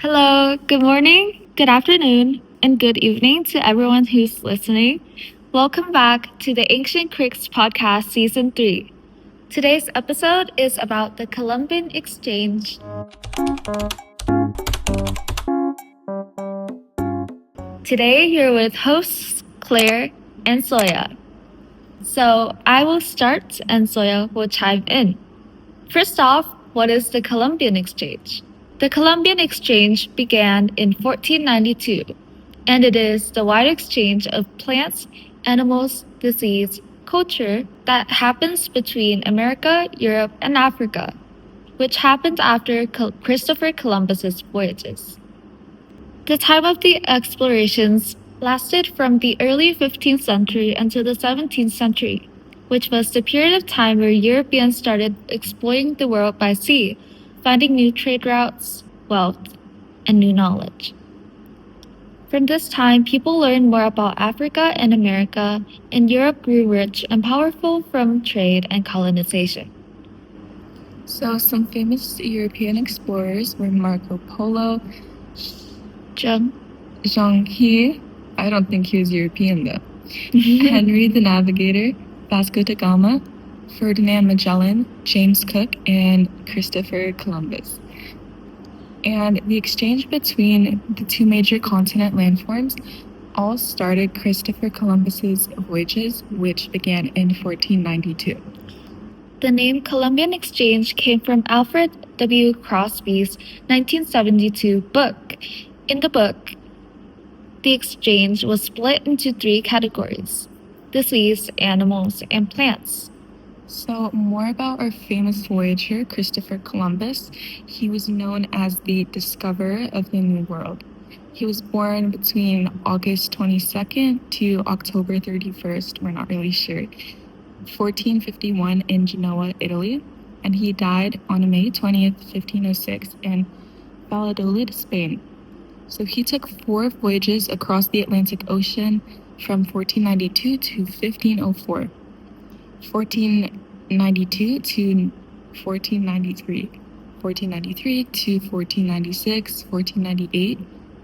Hello, good morning, good afternoon, and good evening to everyone who's listening. Welcome back to the Ancient Creeks Podcast Season 3. Today's episode is about the Columbian Exchange. Today, you're with hosts Claire and Soya. So I will start and Soya will chime in. First off, what is the Columbian Exchange? The Columbian Exchange began in 1492, and it is the wide exchange of plants, animals, disease, culture that happens between America, Europe, and Africa, which happened after Christopher Columbus's voyages. The time of the explorations lasted from the early 15th century until the 17th century, which was the period of time where Europeans started exploring the world by sea, finding new trade routes, wealth, and new knowledge. From this time, people learned more about Africa and America, and Europe grew rich and powerful from trade and colonization. So some famous European explorers were Marco Polo, Zhang He, I don't think he was European though, Henry the Navigator, Vasco da Gama, Ferdinand Magellan, James Cook, and Christopher Columbus. And the exchange between the two major continent landforms all started Christopher Columbus's voyages, which began in 1492. The name Columbian Exchange came from Alfred W. Crosby's 1972 book. In the book, the exchange was split into three categories: disease, animals, and plants. So more about our famous voyager, Christopher Columbus. He was known as the discoverer of the New World. He was born between August 22nd to October 31st, we're not really sure, 1451 in Genoa, Italy, and he died on May 20th, 1506 in Valladolid, Spain. So he took 4 voyages across the Atlantic Ocean from 1492 to 1504, 1492 to 1493, 1493 to 1496, 1498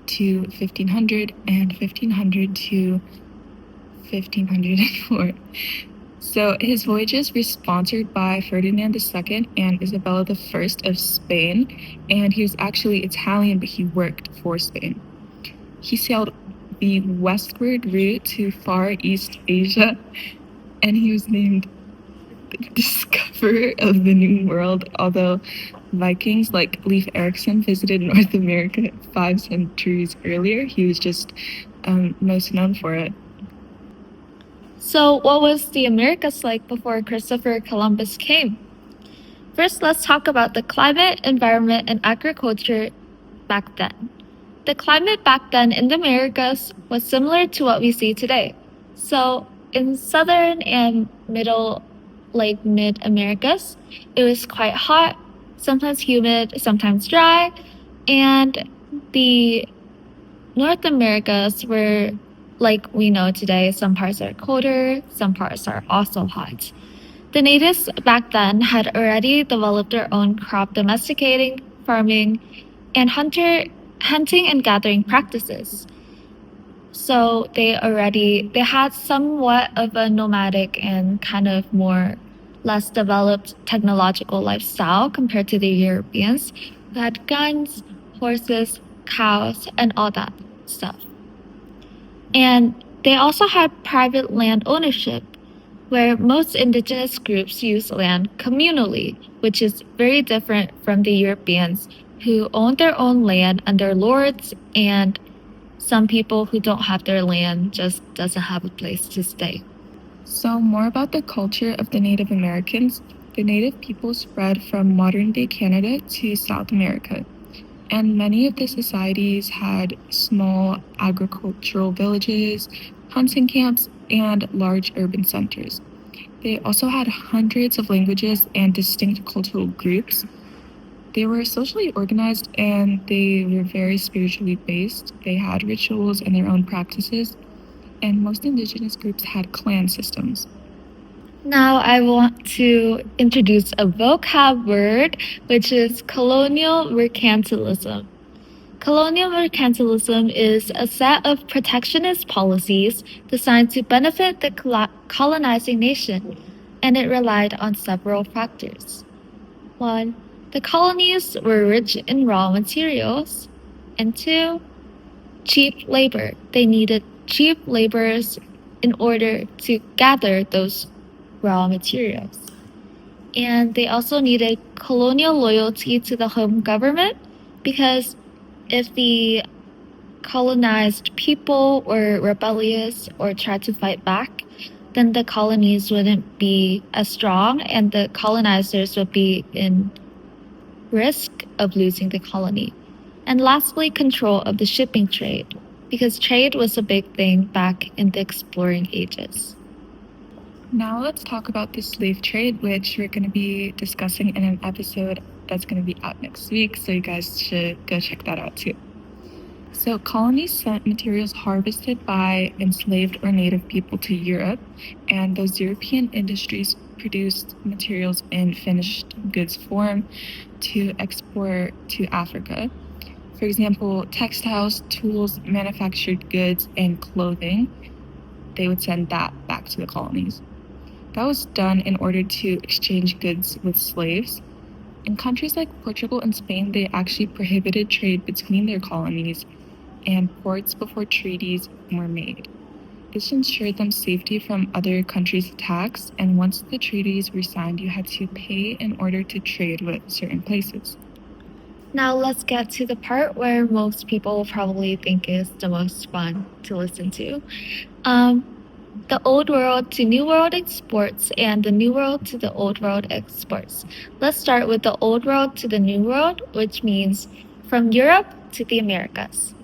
to 1500, and 1500 to 1504. So his voyages were sponsored by Ferdinand II and Isabella I of Spain, and he was actually Italian, but he worked for Spain. He sailed the westward route to Far East Asia, and he was named the discoverer of the New World, although Vikings like Leif Erikson visited North America 5 centuries earlier. He was just most known for it. So, what was the Americas like before Christopher Columbus came? First, let's talk about the climate, environment, and agriculture back then. The climate back then in the Americas was similar to what we see today. So, in southern and mid-Americas, it was quite hot, sometimes humid, sometimes dry, and the North Americas were like we know today. Some parts are colder, some parts are also hot. The natives back then had already developed their own crop domesticating, farming, and hunting and gathering practices. So they had somewhat of a nomadic and kind of less developed technological lifestyle compared to the Europeans who had guns, horses, cows, and all that stuff. And they also had private land ownership, where most indigenous groups use land communally, which is very different from the Europeans who own their own land under lords, and some people who don't have their land just doesn't have a place to stay. So more about the culture of the Native Americans. The Native people spread from modern-day Canada to South America, and many of the societies had small agricultural villages, hunting camps, and large urban centers. They also had hundreds of languages and distinct cultural groups. They were socially organized and they were very spiritually based. They had rituals and their own practices, and most indigenous groups had clan systems. Now I want to introduce a vocab word, which is colonial mercantilism. Colonial mercantilism is a set of protectionist policies designed to benefit the colonizing nation, and it relied on several factors. One, the colonies were rich in raw materials, and two, cheap labor. They needed cheap laborers in order to gather those raw materials. And they also needed colonial loyalty to the home government because if the colonized people were rebellious or tried to fight back, then the colonies wouldn't be as strong and the colonizers would be in risk of losing the colony. And lastly, control of the shipping trade, because trade was a big thing back in the exploring ages. Now let's talk about the slave trade, which we're going to be discussing in an episode that's going to be out next week, so you guys should go check that out too. So colonies sent materials harvested by enslaved or native people to Europe, and those European industries produced materials in finished goods form to export to Africa. For example, textiles, tools, manufactured goods, and clothing, they would send that back to the colonies. That was done in order to exchange goods with slaves. In countries like Portugal and Spain, they actually prohibited trade between their colonies and ports before treaties were made. This ensured them safety from other countries' attacks, and once the treaties were signed, you had to pay in order to trade with certain places. Now let's get to the part where most people probably think is the most fun to listen to. The Old World to New World exports and the New World to the Old World exports. Let's start with the Old World to the New World, which means from Europe to the Americas.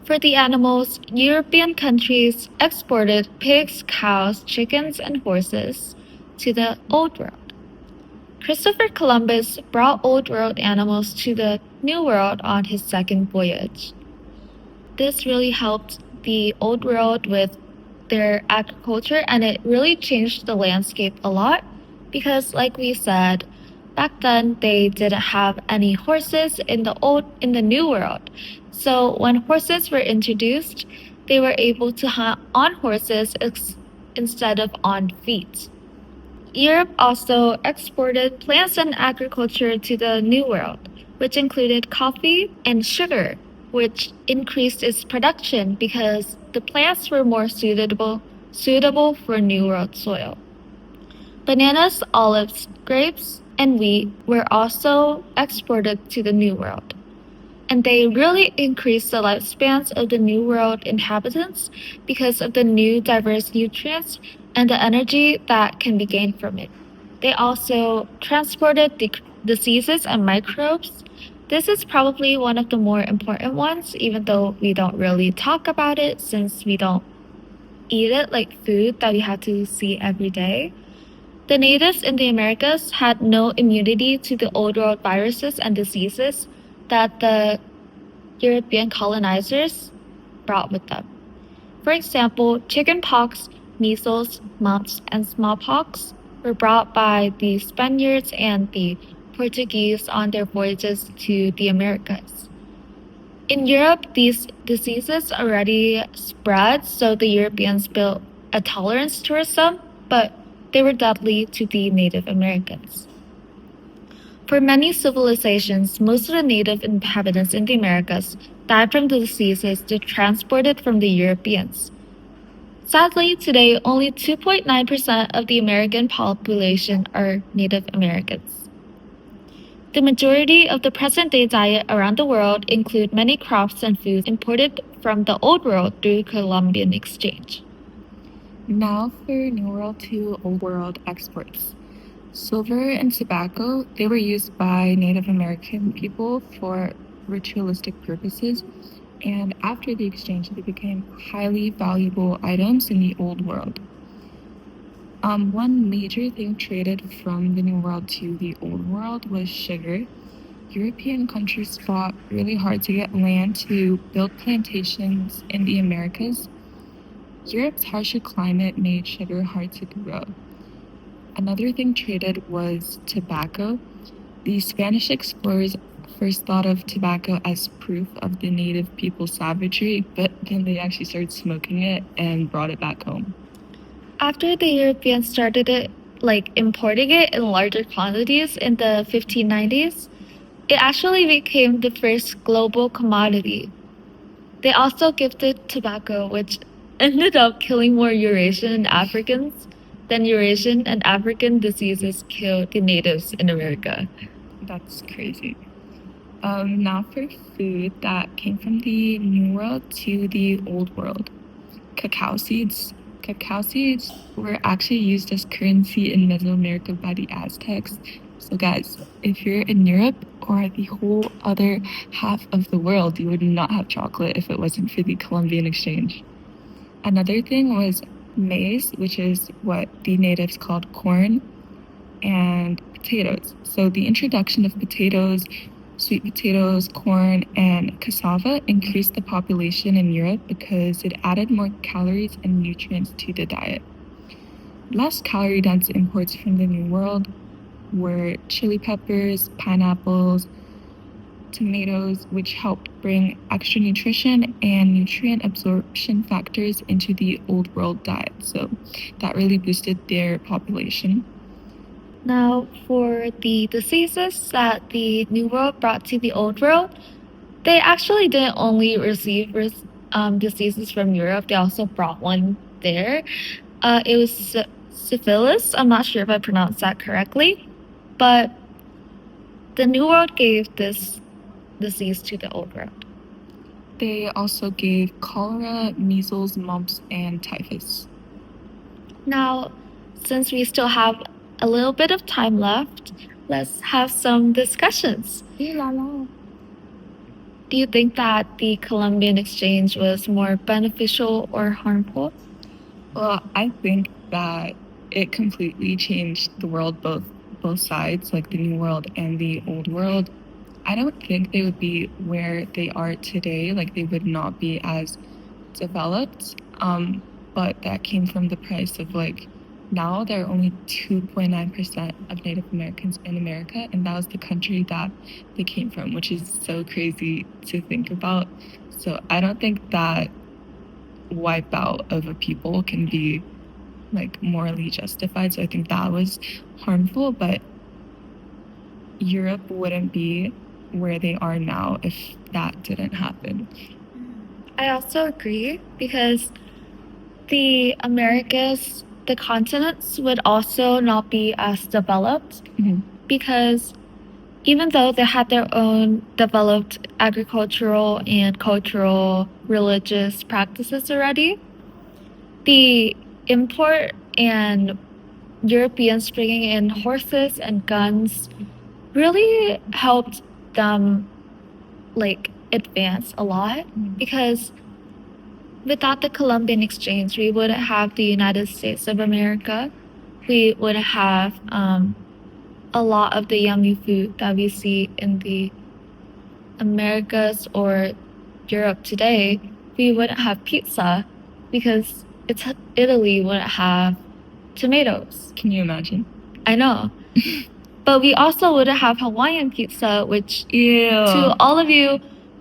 For the animals, European countries exported pigs, cows, chickens, and horses to the Old World. Christopher Columbus brought Old World animals to the New World on his second voyage. This really helped the Old World with their agriculture, and it really changed the landscape a lot because, like we said, back then they didn't have any horses in the New World. So when horses were introduced, they were able to hunt on horses instead of on feet. Europe also exported plants and agriculture to the New World, which included coffee and sugar, which increased its production because the plants were more suitable for New World soil. Bananas, olives, grapes, and wheat were also exported to the New World, and they really increased the lifespans of the New World inhabitants because of the new diverse nutrients and the energy that can be gained from it. They also transported diseases and microbes. This is probably one of the more important ones, even though we don't really talk about it since we don't eat it like food that we have to see every day. The natives in the Americas had no immunity to the Old World viruses and diseases that the European colonizers brought with them. For example, chickenpox, measles, mumps, and smallpox were brought by the Spaniards and the Portuguese on their voyages to the Americas. In Europe, these diseases already spread, so the Europeans built a tolerance towards them, but they were deadly to the Native Americans. For many civilizations, most of the native inhabitants in the Americas died from the diseases they transported from the Europeans. Sadly, today only 2.9% of the American population are Native Americans. The majority of the present-day diet around the world include many crops and foods imported from the Old World through Columbian exchange. Now for New World to Old World exports. Silver and tobacco, they were used by Native American people for ritualistic purposes, and after the exchange, they became highly valuable items in the Old World. One major thing traded from the New World to the Old World was sugar. European countries fought really hard to get land to build plantations in the Americas. Europe's harsher climate made sugar hard to grow. Another thing traded was tobacco. The Spanish explorers first thought of tobacco as proof of the native people's savagery, but then they actually started smoking it and brought it back home. After the Europeans started importing it in larger quantities in the 1590s, it actually became the first global commodity. They also gifted tobacco, which ended up killing more Eurasian and Africans than Eurasian and African diseases killed the natives in America. That's crazy. Now for food that came from the New World to the Old World. Cacao seeds. Cacao seeds were actually used as currency in Mesoamerica by the Aztecs. So guys, if you're in Europe or the whole other half of the world, you would not have chocolate if it wasn't for the Columbian exchange. Another thing was maize, which is what the natives called corn, and potatoes. So the introduction of potatoes, sweet potatoes, corn, and cassava increased the population in Europe because it added more calories and nutrients to the diet. Less calorie dense imports from the New World were chili peppers, pineapples, tomatoes, which helped bring extra nutrition and nutrient absorption factors into the Old World diet. So that really boosted their population. Now, for the diseases that the New World brought to the Old World, they actually didn't only receive diseases from Europe, they also brought one there. It was syphilis. I'm not sure if I pronounced that correctly, but the New World gave this disease to the Old World. They also gave cholera, measles, mumps, and typhus. Now, since we still have a little bit of time left, let's have some discussions. Do you think that the Columbian exchange was more beneficial or harmful? Well, I think that it completely changed the world, both sides, like the New World and the Old World. I don't think they would be where they are today. Like, they would not be as developed. But that came from the price of, like, now there are only 2.9% of Native Americans in America, and that was the country that they came from, which is so crazy to think about. So I don't think that wipeout of a people can be, like, morally justified. So I think that was harmful, but Europe wouldn't be where they are now if that didn't happen. I also agree because the Americas, the continents would also not be as developed because even though they had their own developed agricultural and cultural religious practices already, the import and Europeans bringing in horses and guns really helped them advance a lot because without the Columbian exchange, we wouldn't have the United States of America. We wouldn't have a lot of the yummy food that we see in the Americas or Europe today. We wouldn't have pizza because Italy wouldn't have tomatoes. Can you imagine? I know. But we also wouldn't have Hawaiian pizza, which to all of you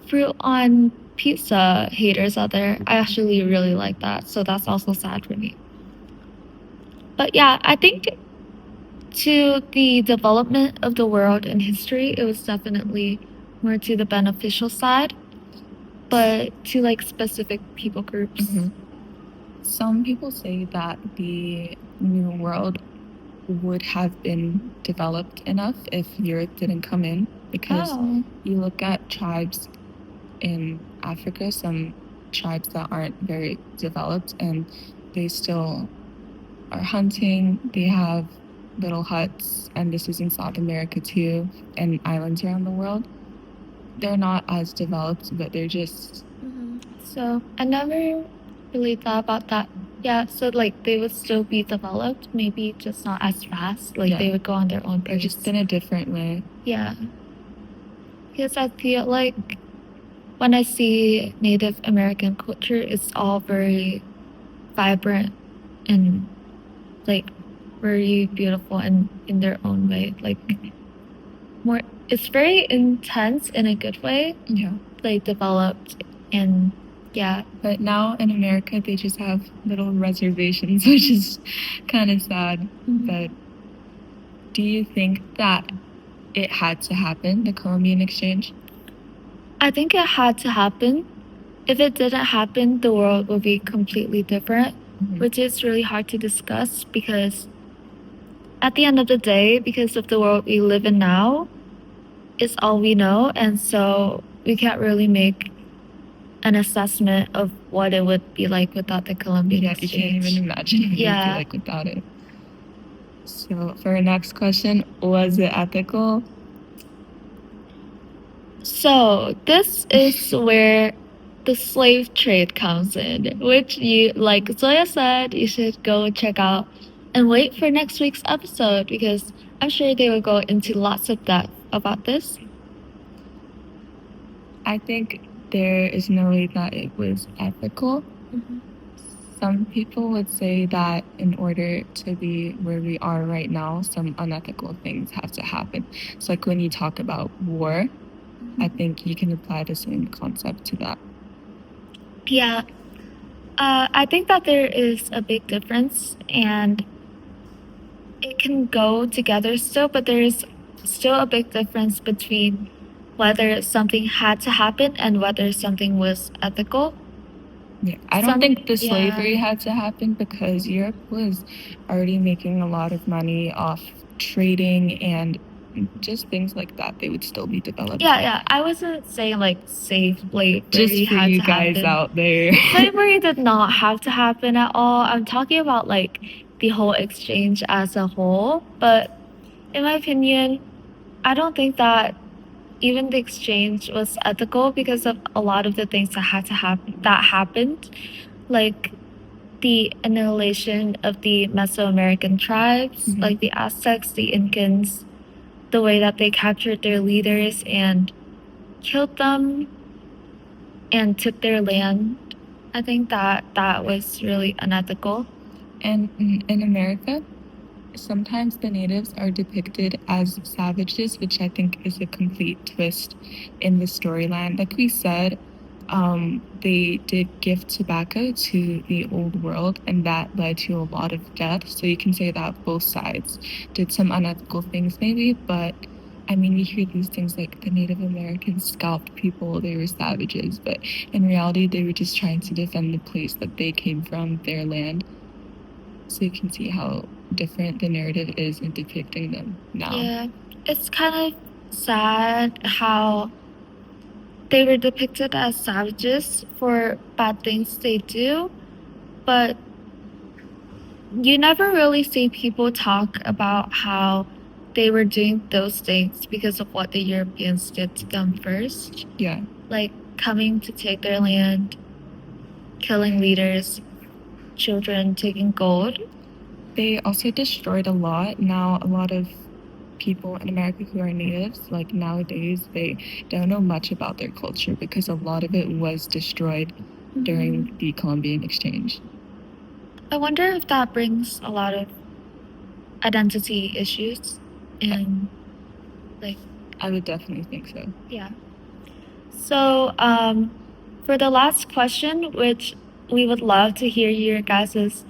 fruit on pizza haters out there, I actually really like that. So that's also sad for me. But yeah, I think to the development of the world in history, it was definitely more to the beneficial side, but to specific people groups. Some people say that the New World would have been developed enough if Europe didn't come in, because you look at tribes in Africa, some tribes that aren't very developed, and they still are hunting. They have little huts, and this is in South America too, and islands around the world. They're not as developed, but they're just... So I never really thought about that. Yeah, so they would still be developed, maybe just not as fast. They would go on their own pace. Just in a different way. Yeah. Because I feel like when I see Native American culture, it's all very vibrant and very beautiful and in their own way. More it's very intense in a good way. Yeah. Like developed and yeah. But now in America, they just have little reservations, which is kind of sad. But do you think that it had to happen, the Columbian exchange? I think it had to happen. If it didn't happen, the world would be completely different, which is really hard to discuss because at the end of the day, because of the world we live in now, is all we know. And so we can't really make an assessment of what it would be like without the Columbian exchange. You can't even imagine what it would be like without it. So for our next question, was it ethical? So this is where the slave trade comes in, which you, like Zoya said, you should go check out and wait for next week's episode because I'm sure they will go into lots of depth about this. I think there is no way that it was ethical. Some people would say that in order to be where we are right now, some unethical things have to happen. So like when you talk about war, I think you can apply the same concept to that. Yeah. I think that there is a big difference and it can go together still, but there is still a big difference between whether something had to happen and whether something was ethical. Yeah, I don't think the slavery had to happen because Europe was already making a lot of money off trading and just things like that. They would still be developed. Yeah. I wasn't saying like slavery just for had you to guys happen. out there. Slavery did not have to happen at all. I'm talking about like the whole exchange as a whole. But in my opinion, I don't think that even the exchange was ethical because of a lot of the things that had to happen that happened, like the annihilation of the Mesoamerican tribes, like the Aztecs, the Incans, the way that they captured their leaders and killed them and took their land. I think that was really unethical. And in America, sometimes the natives are depicted as savages, which I think is a complete twist in the storyline. Like we said, they did give tobacco to the old world, and that led to a lot of death. So you can say that both sides did some unethical things, maybe, but I mean, we hear these things like the Native Americans scalped people, they were savages, but in reality, they were just trying to defend the place that they came from, their land. So you can see how different the narrative is in depicting them now. Yeah, it's kind of sad how they were depicted as savages for bad things they do, but you never really see people talk about how they were doing those things because of what the Europeans did to them first. Yeah. Like coming to take their land, killing leaders, children, taking gold. They also destroyed a lot. Now, a lot of people in America who are natives, like nowadays, they don't know much about their culture because a lot of it was destroyed during the Columbian exchange. I wonder if that brings a lot of identity issues and like I would definitely think so. Yeah. So for the last question, which we would love to hear your guys'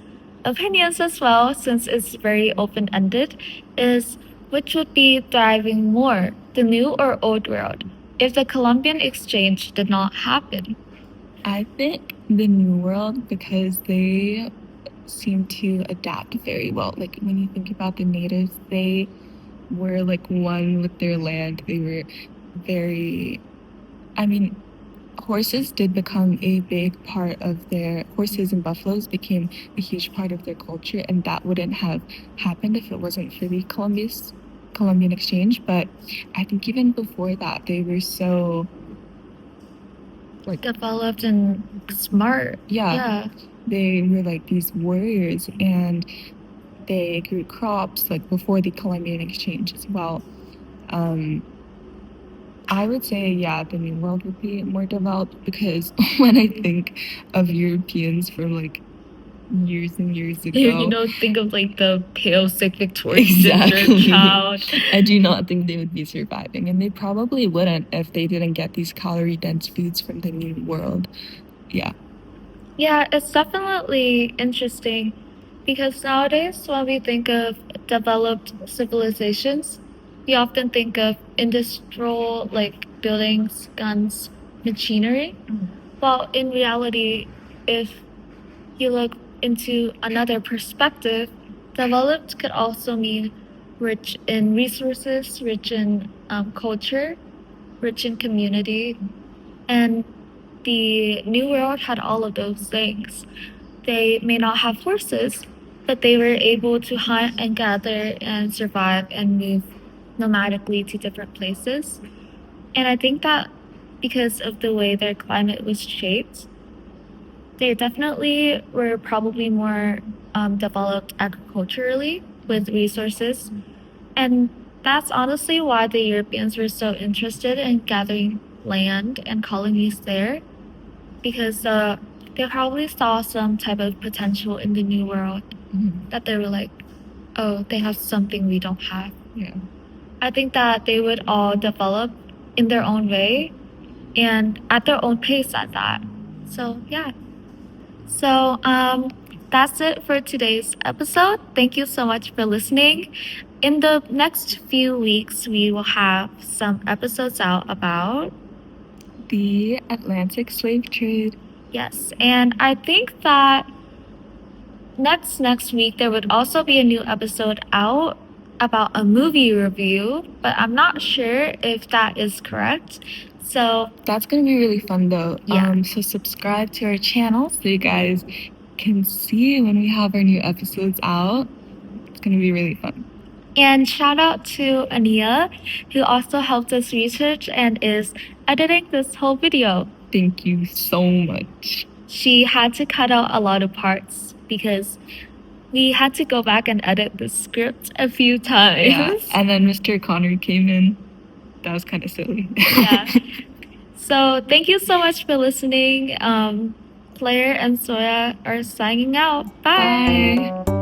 opinions as well, since it's very open-ended, is which would be thriving more, the new or old world, if the Columbian exchange did not happen? I think the new world because they seem to adapt very well. Like when you think about the natives, they were like one with their land. They were very, I mean, horses did become a big part of their, horses and buffaloes became a huge part of their culture, and that wouldn't have happened if it wasn't for the Columbian exchange. But I think even before that, they were so like developed and smart. Yeah. They were like these warriors, and they grew crops like before the Columbian exchange as well. I would say, yeah, the New World would be more developed because when I think of Europeans from like years and years ago. You know, think of like the pale, sick Victorian Exactly. child. I do not think they would be surviving, and they probably wouldn't if they didn't get these calorie-dense foods from the New World. Yeah. Yeah, it's definitely interesting because nowadays, when we think of developed civilizations, we often think of industrial, like buildings, guns, machinery. Well, in reality, if you look into another perspective, developed could also mean rich in resources, rich in culture, rich in community. And the New World had all of those things. They may not have horses, but they were able to hunt and gather and survive and move nomadically to different places. And I think that because of the way their climate was shaped, they definitely were probably more developed agriculturally with resources. And that's honestly why the Europeans were so interested in gathering land and colonies there, because they probably saw some type of potential in the New World that they were like, oh, they have something we don't have. Yeah. I think that they would all develop in their own way and at their own pace at that. So, yeah. So, that's it for today's episode. Thank you so much for listening. In the next few weeks, we will have some episodes out about the Atlantic slave trade. Yes, and I think that next week there would also be a new episode out about a movie review, but I'm not sure if that is correct. So that's gonna be really fun though. Yeah. So subscribe to our channel so you guys can see when we have our new episodes out. It's gonna be really fun. And shout out to Ania, who also helped us research and is editing this whole video. Thank you so much. She had to cut out a lot of parts because we had to go back and edit the script a few times. Yeah, and then Mr. Connor came in. That was kind of silly. Yeah. So thank you so much for listening. Claire and Soya are signing out. Bye. Bye.